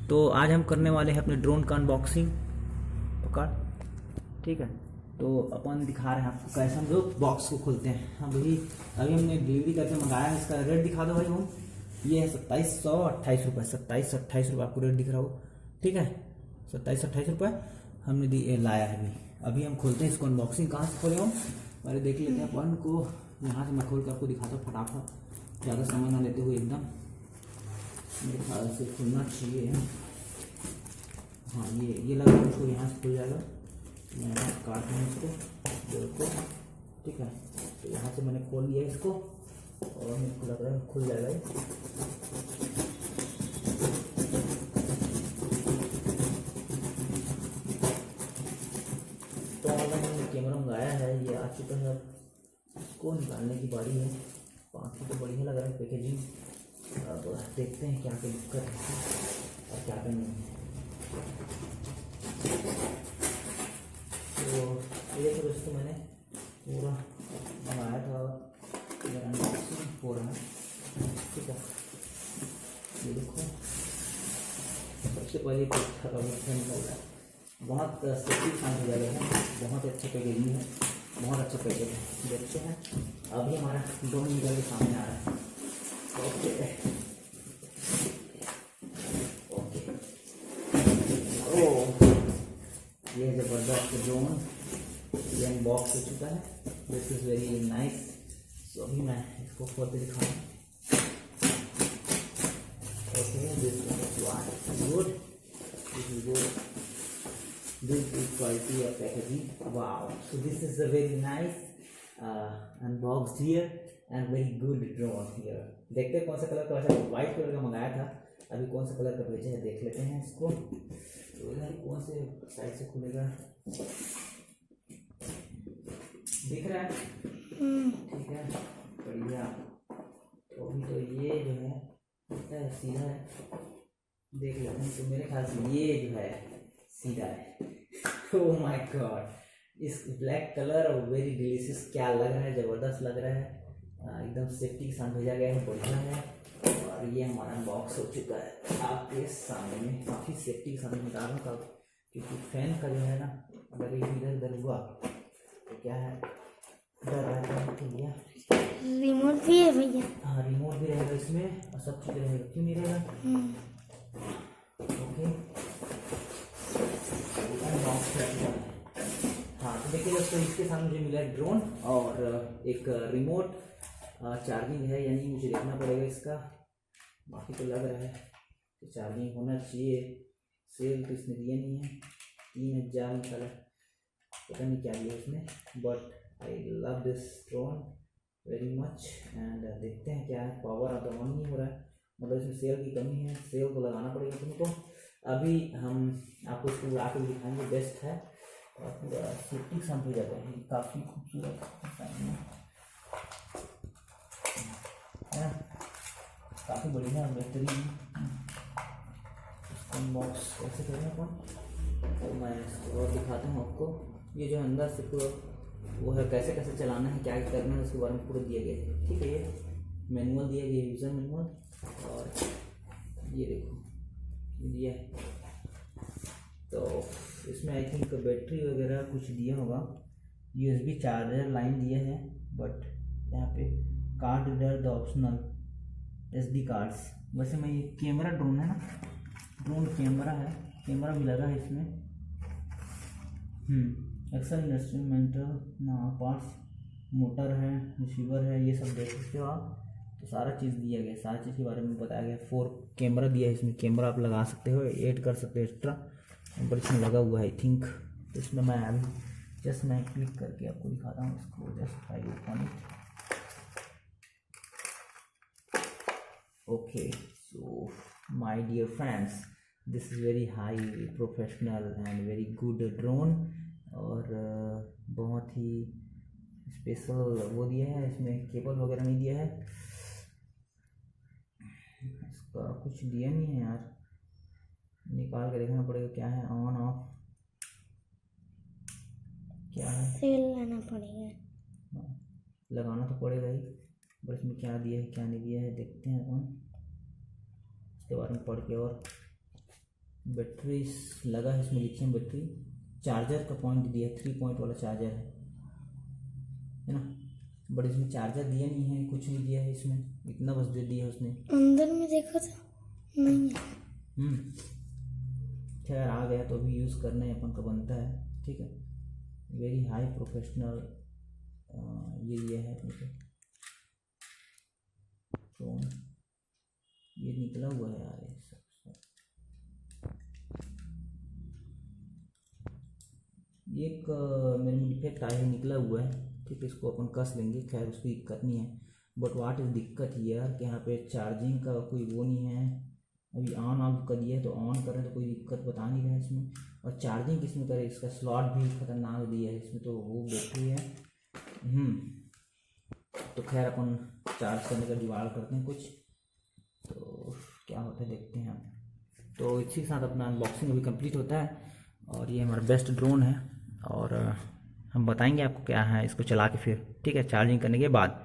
तो आज हम करने वाले हैं अपने ड्रोन का अनबॉक्सिंग। पकड़, ठीक है। तो अपन दिखा रहे हैं आपको कैसे हम लोग बॉक्स को खोलते हैं। अभी हमने डिलीवरी करके मंगाया है। इसका रेट दिखा दो भाई। हम ये है 2728 रुपये, 2728 रुपये आपको रेट दिख रहा हो, ठीक है। 2728 रुपये हमने लाया है। अभी हम खोलते हैं इसको। अनबॉक्सिंग कहाँ से खोले हम पहले देख लेते हैं अपन को। यहाँ से मैं खोल कर आपको दिखाता हूँ फटाफट, ज़्यादा समय ना लेते हुए। एकदम मेरे ख्याल से खुलना चाहिए। हाँ, ये लग रहा है उसको, यहाँ से खुल जाएगा। मैं यहाँ काट दूँ इसको, देखो, ठीक है। तो यहाँ से मैंने खोल लिया इसको और मेरे को लग रहा है खुल जाएगा ये। तो ऑनलाइन कैमरा मंगाया है, ये आ चुका है। अब इसको निकालने की बारी है। बाकी तो बढ़िया लग रहा है पैकेजिंग। अब देखते हैं क्या क्या दिक्कत है और क्या क्या नहीं है। तो ये तो इसको मैंने पूरा मंगाया था, मेरा अनबॉक्सिंग हो रहा है, ठीक है। ये देखो, सबसे पहले निकल रहा है। बहुत सेफ्टी सामान हो जाएगा है, बहुत अच्छे पैकेजिंग है, बहुत अच्छा पैकेज है। देखते हैं अभी हमारा ड्रोन निकल के सामने आ रहा है। ओके ओके, ओह ये ज़बरदस्त ड्रोन ये अनबॉक्स हो चुका है। This is very nice. So अभी मैं इसको खोल के दिखाऊँ। Okay, this is good, this is good, this is quality of packaging. Wow, so this is a very nice unboxed here and very good drone here. देखते हैं कौन सा कलर का, वैसे व्हाइट कलर का मंगाया था, अभी कौन सा कलर का भेजे हैं देख लेते हैं इसको। तो इधर कौन से साइड से खुलेगा, दिख रहा है, ठीक है, बढ़िया। तो अभी तो ये जो है सीधा है, देख लेते हैं। तो मेरे ख्याल से ये जो है सीधा है। ओह माय गॉड, इस ब्लैक कलर और वेरी डिलीशियस, क्या लग रहा है, ज़बरदस्त लग रहा है। एकदम सेफ्टी के साथ भेजा गया है, बढ़िया है। और ये हमारा बॉक्स हो चुका है आपके सामने। काफ़ी सेफ्टी के साथ निकाल रहा हूँ क्योंकि फैन का जो है ना, अगर एक इधर उधर हुआ तो क्या है, डर रहता है। तो भैया रिमोट भी है भैया। हाँ, रिमोट भी रहेगा इसमें और सब चीज़ रहेगा, क्यों नहीं रहेगा। ओके, हाँ, तो देखिए दोस्तों, इसके साथ मुझे मिला है ड्रोन और एक रिमोट चार्जिंग है, यानी मुझे देखना पड़ेगा इसका। बाकी तो लग रहा है कि चार्जिंग होना चाहिए। सेल तो इसमें दिया नहीं है, 3000 निकाला, पता नहीं क्या दिया इसमें। But I love this drone very much and देखते हैं क्या है। पावर अब ऑन नहीं हो रहा है, मतलब इसमें सेल की कमी है, सेल को लगाना पड़ेगा तुमको। अभी हम आपको इसको उड़ा के दिखाएंगे, बेस्ट है और पूरा सेफ्टी के साथ हो जाता है। काफ़ी खूबसूरत है, काफ़ी बढ़िया बेहतरीन। इसको अनबॉक्स कैसे करें अपन, तो मैं इसको और दिखाता हूँ आपको। ये जो अंदर से पूरा वो है, कैसे कैसे चलाना है, क्या करना है, उसके बारे में पूरा दिया गया है, ठीक है। ये मैनुअल दिया गया, यूज़र मैनुअल। और ये देखो दिया है। तो इसमें आई थिंक बैटरी वगैरह कुछ दिया होगा, USB चार्जर लाइन दिया है। बट यहाँ पे card reader the optional SD cards. वैसे मैं ये कैमरा ड्रोन है ना, ड्रोन कैमरा है, कैमरा भी लगा है इसमें। एक्सेल इंस्ट्रूमेंटल ना पार्ट्स, मोटर है, रिसीवर है, ये सब देख सकते हो आप। तो सारा चीज़ दिया गया, सारी चीज़ के बारे में बताया गया। 4 कैमरा दिया है इसमें, कैमरा आप लगा सकते हो, ऐड कर सकते हो एक्स्ट्रा, पर इसमें लगा हुआ है आई थिंक। तो इसमें मैं अभी जस्ट मैं क्लिक करके आपको दिखाता हूँ इसको। Just I open it. Okay, so my dear friends, this is very high professional and very good drone. और बहुत ही स्पेशल वो दिया है, इसमें केबल वगैरह नहीं दिया है, इसका कुछ दिया नहीं है यार, निकाल के देखना पड़ेगा क्या है, ऑन ऑफ क्या है, सेल लाना पड़ेगा, लगाना तो पड़ेगा ही। बस इसमें क्या दिया है क्या नहीं दिया है देखते हैं अपन, इसके बारे में पढ़ के और बैटरी लगा है इसमें, लिथियम बैटरी। चार्जर का पॉइंट दिया है, 3 पॉइंट वाला चार्जर है ना। बट इसमें चार्जर दिया नहीं है, कुछ नहीं दिया है इसमें, इतना बस दे दिया है उसने। अंदर में देखो तो नहीं है। खैर आ गया तो अभी यूज़ करना ही अपन का बनता है, ठीक है। वेरी हाई प्रोफेशनल ये दिया है अपने को ड्रोन। ये निकला हुआ है यार, ये सब ये एक मेरे में डिफेक्ट आया है, निकला हुआ है, ठीक है। इसको अपन कस लेंगे, खैर उसकी दिक्कत नहीं है। बट वाट इज़ दिक्कत यार कि यहाँ पे चार्जिंग का कोई वो नहीं है। अभी ऑन ऑफ कर दिया है तो ऑन करें तो कोई दिक्कत बता नहीं रहा है इसमें। और चार्जिंग किसमें करें, इसका स्लॉट भी खतरनाक दिया है इसमें, तो वो बैटरी है। तो खैर अपन चार्ज करने का जुगाड़ करते हैं कुछ, तो क्या होता है देखते हैं हम। तो इसी के साथ अपना अनबॉक्सिंग अभी कंप्लीट होता है। और ये हमारा बेस्ट ड्रोन है, और हम बताएंगे आपको क्या है इसको चला के फिर, ठीक है, चार्जिंग करने के बाद।